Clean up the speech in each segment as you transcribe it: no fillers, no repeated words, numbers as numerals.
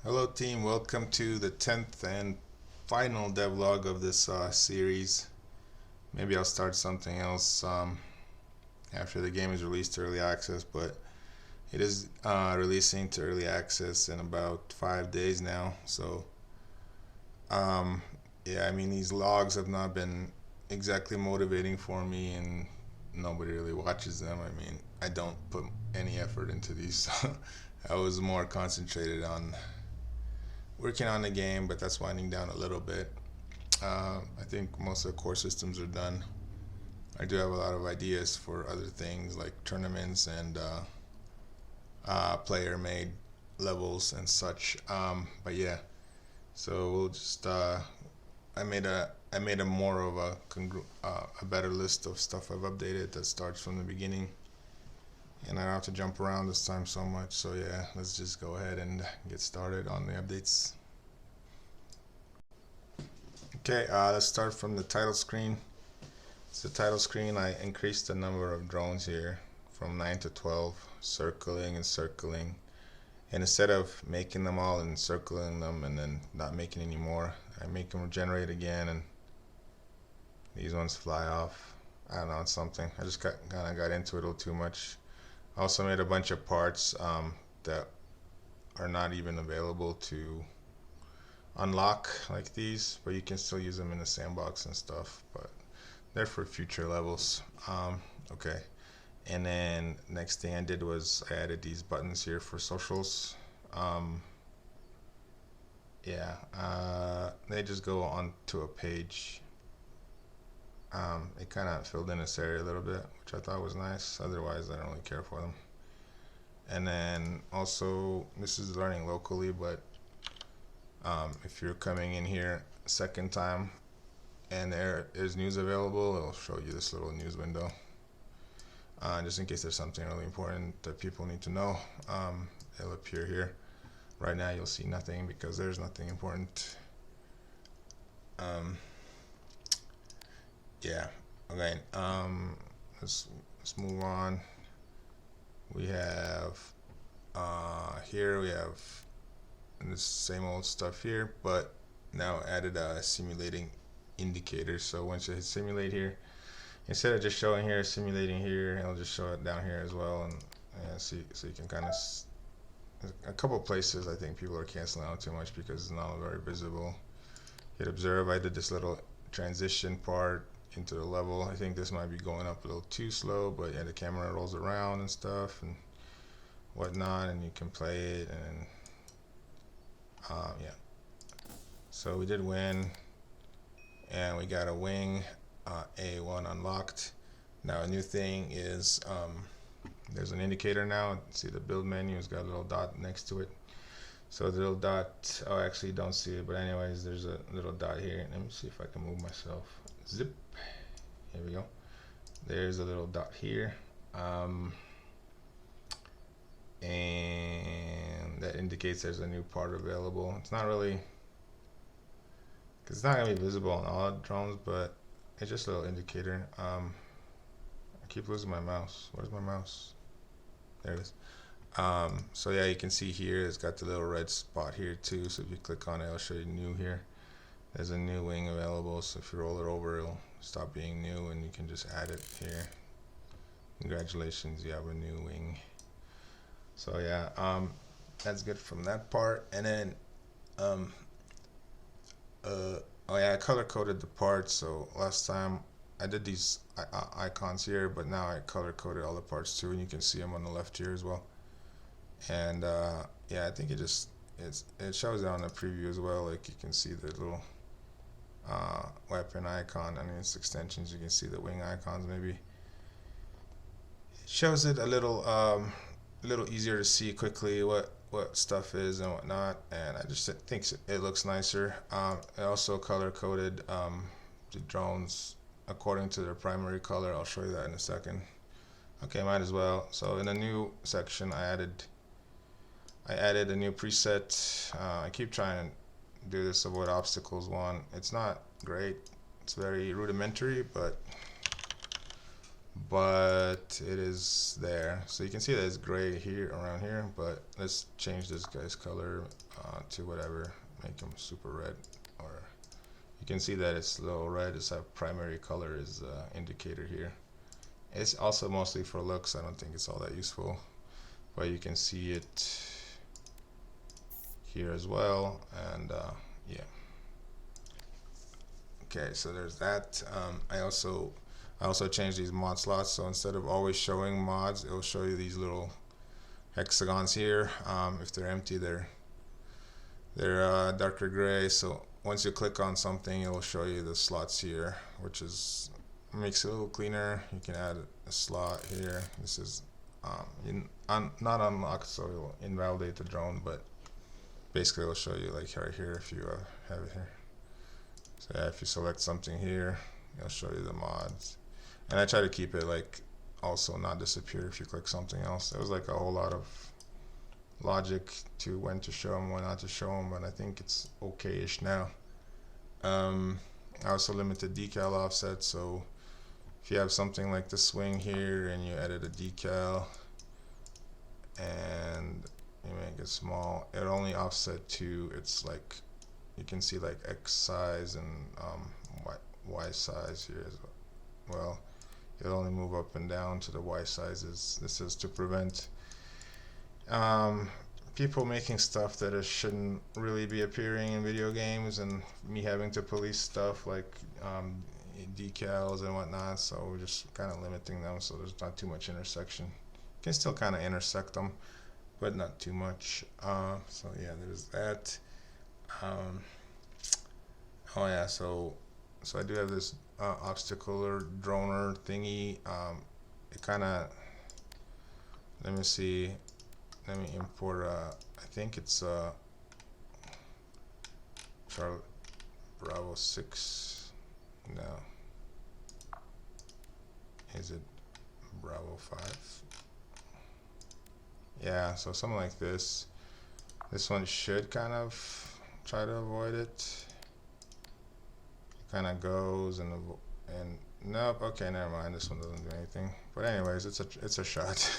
Hello team, welcome to the 10th and final devlog of this series. Maybe I'll start something else after the game is released to early access, but it is releasing to early access in about 5 days now. So yeah, I mean these logs have not been exactly motivating for me, and nobody really watches them. I mean, I don't put any effort into these. I was more concentrated on working on the game, but that's winding down a little bit. I think most of the core systems are done. I do have a lot of ideas for other things like tournaments and player-made levels and such. But yeah, so we'll just. I made a more of a better list of stuff I've updated that starts from the beginning, and I don't have to jump around this time so much. So yeah, let's just go ahead and get started on the updates. Okay, let's start from the title screen. It's the title screen. I increased the number of drones here from 9 to 12, circling and circling. And instead of making them all and circling them and then not making any more, I make them regenerate again, and these ones fly off. I don't know, it's something. I just kind of got into it a little too much. I also made a bunch of parts that are not even available to unlock like these, but you can still use them in the sandbox and stuff, but they're for future levels. Okay, and then next thing I did was I added these buttons here for socials. Yeah, they just go onto a page. It kind of filled in this area a little bit, which I thought was nice. Otherwise, I don't really care for them. And then also, this is learning locally, but if you're coming in here second time and there is news available, it'll show you this little news window. Just in case there's something really important that people need to know, it'll appear here. Right now you'll see nothing because there's nothing important. Yeah, okay, let's move on. We have here we have this same old stuff here, but now added a simulating indicator. So once you hit simulate here, instead of just showing here simulating here, it'll just show it down here as well. And so you can kind of a couple places I think people are canceling out too much because it's not very visible. Hit observe. I did this little transition part into the level. I think this might be going up a little too slow, but yeah, the camera rolls around and stuff and whatnot, and you can play it. And yeah, so we did win, and we got a wing A1 unlocked. Now a new thing is there's an indicator now. See the build menu has got a little dot next to it. So the little dot, oh, actually you don't see it, but anyways, there's a little dot here. Let me see if I can move myself. Zip. Here we go. There's a little dot here. And that indicates there's a new part available. It's not really, because it's not going to be visible on all drones, but it's just a little indicator. I keep losing my mouse. Where's my mouse? There it is. So yeah, you can see here it's got the little red spot here too, so if you click on it, it'll show you new here. There's a new wing available, so if you roll it over, it'll stop being new and you can just add it here. Congratulations, you have a new wing. So yeah, that's good from that part. And then oh yeah, I color coded the parts. So last time I did these icons here, but now I color coded all the parts too, and you can see them on the left here as well. And yeah, I think it shows it on the preview as well. Like you can see the little weapon icon and its extensions. You can see the wing icons. Maybe it shows it a little easier to see quickly what stuff is and whatnot, and I just think it looks nicer. I also color coded the drones according to their primary color. I'll show you that in a second. Okay, might as well. So in the new section, I added a new preset. I keep trying to do this avoid obstacles one. It's not great. It's very rudimentary, but but it is there. So you can see that it's gray here, around here, but let's change this guy's color to whatever, make him super red, or you can see that it's a little red. It's our primary color is indicator here. It's also mostly for looks. I don't think it's all that useful, but you can see it here as well. And yeah. Okay, so there's that. I also changed these mod slots, so instead of always showing mods, it'll show you these little hexagons here. If they're empty, they're darker gray. So once you click on something, it'll show you the slots here, which makes it a little cleaner. You can add a slot here. This is not unlocked, so it'll invalidate the drone, but basically it'll show you like right here if you have it here. So yeah, if you select something here, it'll show you the mods. And I try to keep it like also not disappear if you click something else. There was like a whole lot of logic to when to show them, when not to show them, but I think it's okay-ish now. I also limited decal offset, so if you have something like the swing here and you edit a decal and you make it small, it only offset to its like, you can see like X size and Y size here as well. It'll only move up and down to the Y sizes. This is to prevent people making stuff that shouldn't really be appearing in video games, and me having to police stuff like decals and whatnot. So we're just kind of limiting them so there's not too much intersection. You can still kind of intersect them, but not too much. So yeah, there's that. Oh yeah, so I do have this obstacle droner thingy. It kind of, let me see, let me import I think it's Charlotte Bravo 6. No, is it Bravo 5? Yeah, so something like this. This one should kind of try to avoid it. Kind of goes and nope. Okay, never mind. This one doesn't do anything. But anyways, it's a shot.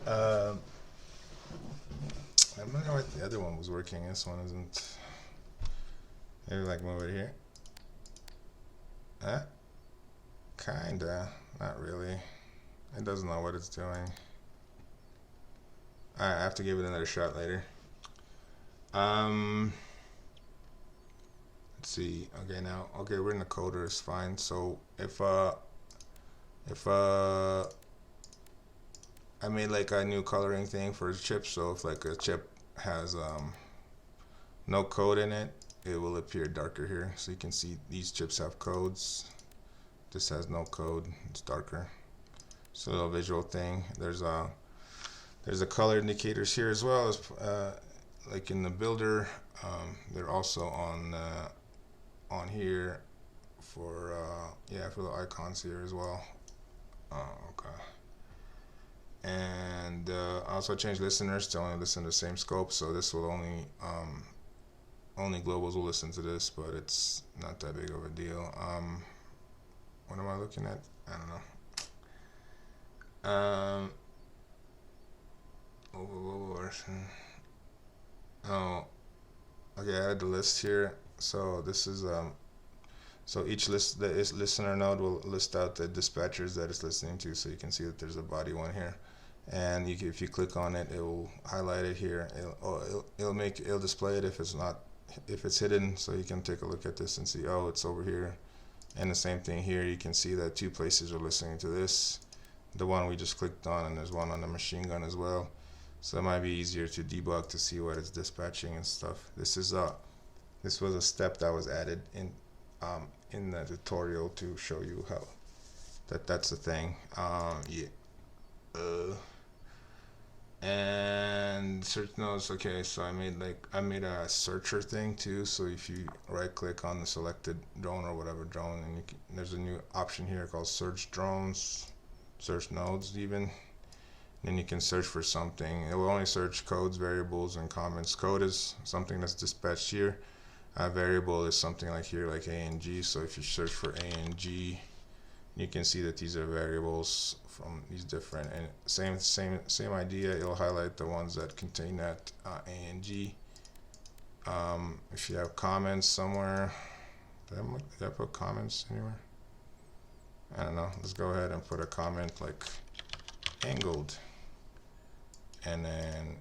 I don't know what the other one was working. This one isn't. Maybe like move it here. Kinda. Not really. It doesn't know what it's doing. I have to give it another shot later. Let's see. Okay, now, okay, we're in the coder, it's fine. So if I made like a new coloring thing for the chip, so if like a chip has no code in it, it will appear darker here. So you can see these chips have codes. This has no code, it's darker. So a little visual thing. There's a color indicators here as well as like in the builder. They're also on here for yeah, for the icons here as well. Okay. And I also changed listeners to only listen to the same scope, so this will only globals will listen to this, but it's not that big of a deal. What am I looking at? I don't know. Oh, okay, I had the list here. So this is so each listener node will list out the dispatchers that it's listening to, so you can see that there's a body one here, and if you click on it, it will highlight it here. It'll display it if it's hidden, so you can take a look at this and see, oh, it's over here. And the same thing here, you can see that two places are listening to this, the one we just clicked on, and there's one on the machine gun as well. So it might be easier to debug to see what it's dispatching and stuff. This was a step that was added in the tutorial to show you how that's the thing. Yeah. And search nodes. Okay, so I made a searcher thing too. So if you right click on the selected drone or whatever drone, and there's a new option here called search drones, search nodes even. Then you can search for something. It will only search codes, variables, and comments. Code is something that's dispatched here. Variable is something like here, like A and G. So if you search for A and G, You can see that these are variables from these different, and same idea. It'll highlight the ones that contain that A and G. If you have comments somewhere, did I put comments anywhere? I don't know. Let's go ahead and put a comment like angled, and then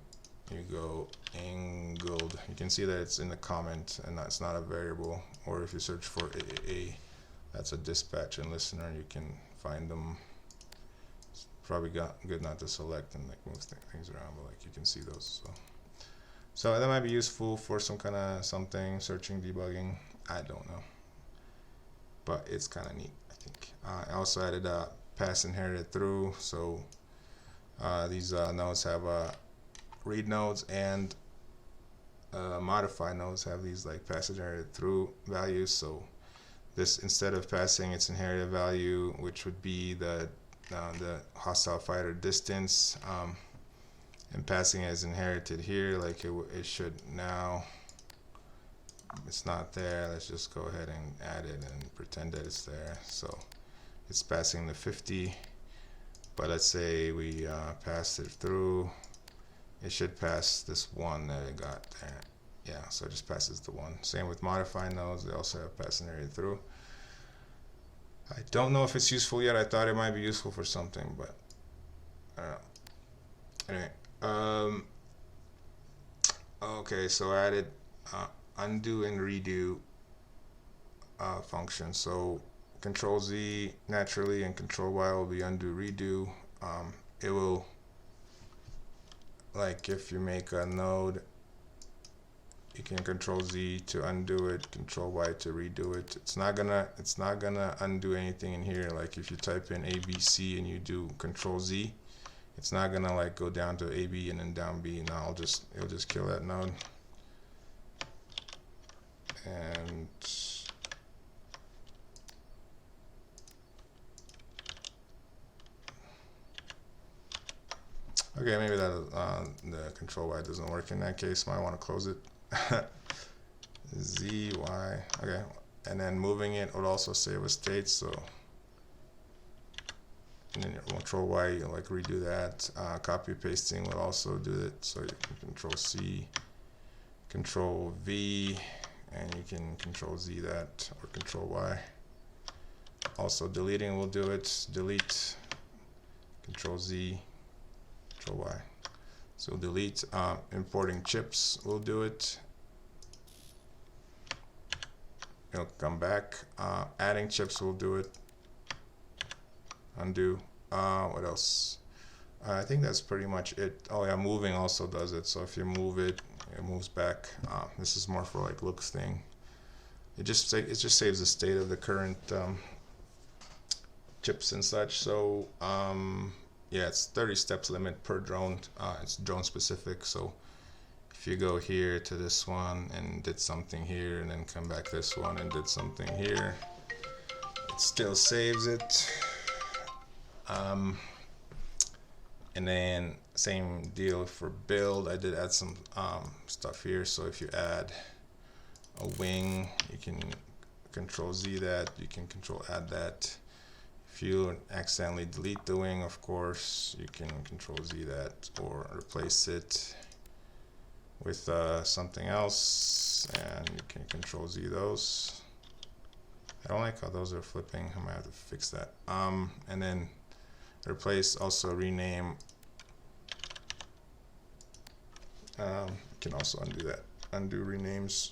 you go angled. You can see that it's in the comment and that's not a variable. Or if you search for AAA, that's a dispatch and listener, you can find them. It's probably good not to select and like move things around, but like you can see those. So that might be useful for some kind of something, searching, debugging. I don't know, but it's kind of neat, I think. I also added a pass inherited through. So these nodes have read nodes, and modify nodes have these like pass inherited through values. So this, instead of passing its inherited value, which would be the hostile fighter distance, and passing it as inherited here, like it should now. It's not there. Let's just go ahead and add it and pretend that it's there. So it's passing the 50, but let's say we passed it through. It should pass this one that it got there. Yeah, so it just passes the one. Same with modify nodes. They also have pass inherited through. I don't know if it's useful yet. I thought it might be useful for something, but I don't know. Anyway, okay, so I added undo and redo function. So Control Z naturally and Control Y will be undo redo. It will, like if you make a node, you can Control Z to undo it, Control Y to redo it. It's not gonna undo anything in here. Like if you type in ABC and you do Control Z, it's not gonna like go down to AB and then down B. Now it'll just kill that node. And okay, maybe that the Control Y doesn't work in that case. Might want to close it. Z, Y, okay, and then moving it would also save a state. So, and then your Control Y, you like redo that. Copy pasting would also do it. So you can Control C, Control V, and you can Control Z that, or Control Y. Also deleting will do it. Delete, Control Z, Control Y. So delete. Importing chips will do it. It'll come back. Adding chips will do it. Undo. What else? I think that's pretty much it. Oh yeah, moving also does it. So if you move it, it moves back. This is more for like looks thing. It just saves the state of the current chips and such. So yeah, it's 30 steps limit per drone. It's drone specific. So if you go here to this one and did something here, and then come back this one and did something here, it still saves it. And then same deal for build. I did add some stuff here. So if you add a wing, you can Control Z that, you can Control add that. If you accidentally delete the wing, of course, you can Control Z that, or replace it with something else, and you can Control Z those. I don't like how those are flipping. I might have to fix that. And then replace, also rename. You can also undo that. Undo renames.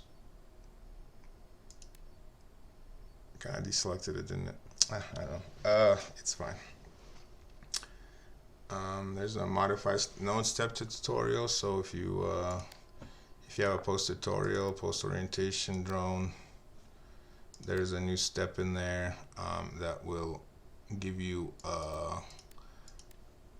Kind of deselected it, didn't it? I don't know. It's fine. There's a modify node step tutorial. So if you have a post tutorial, post orientation drone, there's a new step in there that will give you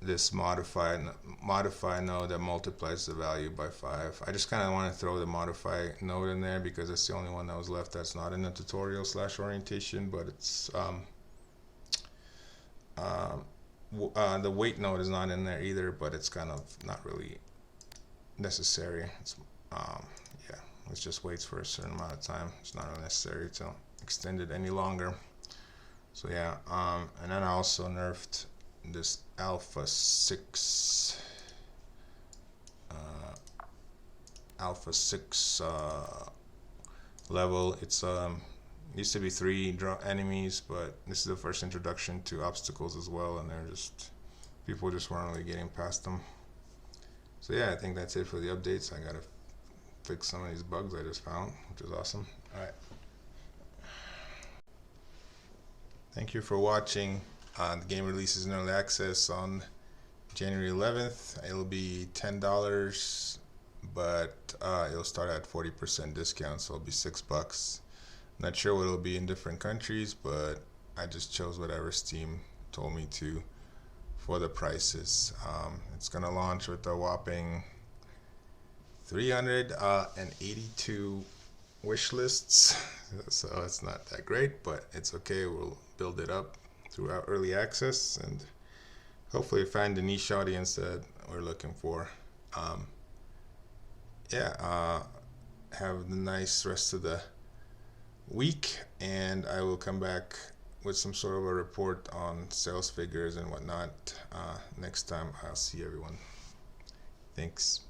this modify node that multiplies the value by 5. I just kind of want to throw the modify node in there because it's the only one that was left that's not in the tutorial / orientation, but it's the weight node is not in there either, but it's kind of not really necessary. It's yeah, it just waits for a certain amount of time. It's not really necessary to extend it any longer. So yeah, and then I also nerfed this Alpha 6 level. It's used to be 3 enemies, but this is the first introduction to obstacles as well, and they're just, people just weren't really getting past them. So yeah, I think that's it for the updates. I gotta fix some of these bugs I just found, which is awesome. Alright. Thank you for watching. The game releases in early access on January 11th. It'll be $10, but it'll start at 40% discount, so it'll be $6. Not sure what it'll be in different countries, but I just chose whatever Steam told me to for the prices. It's gonna launch with a whopping 382 wish lists, so it's not that great, but it's okay. We'll build it up throughout early access and hopefully find the niche audience that we're looking for. Have the nice rest of the week, and I will come back with some sort of a report on sales figures and whatnot next time I'll see everyone. Thanks.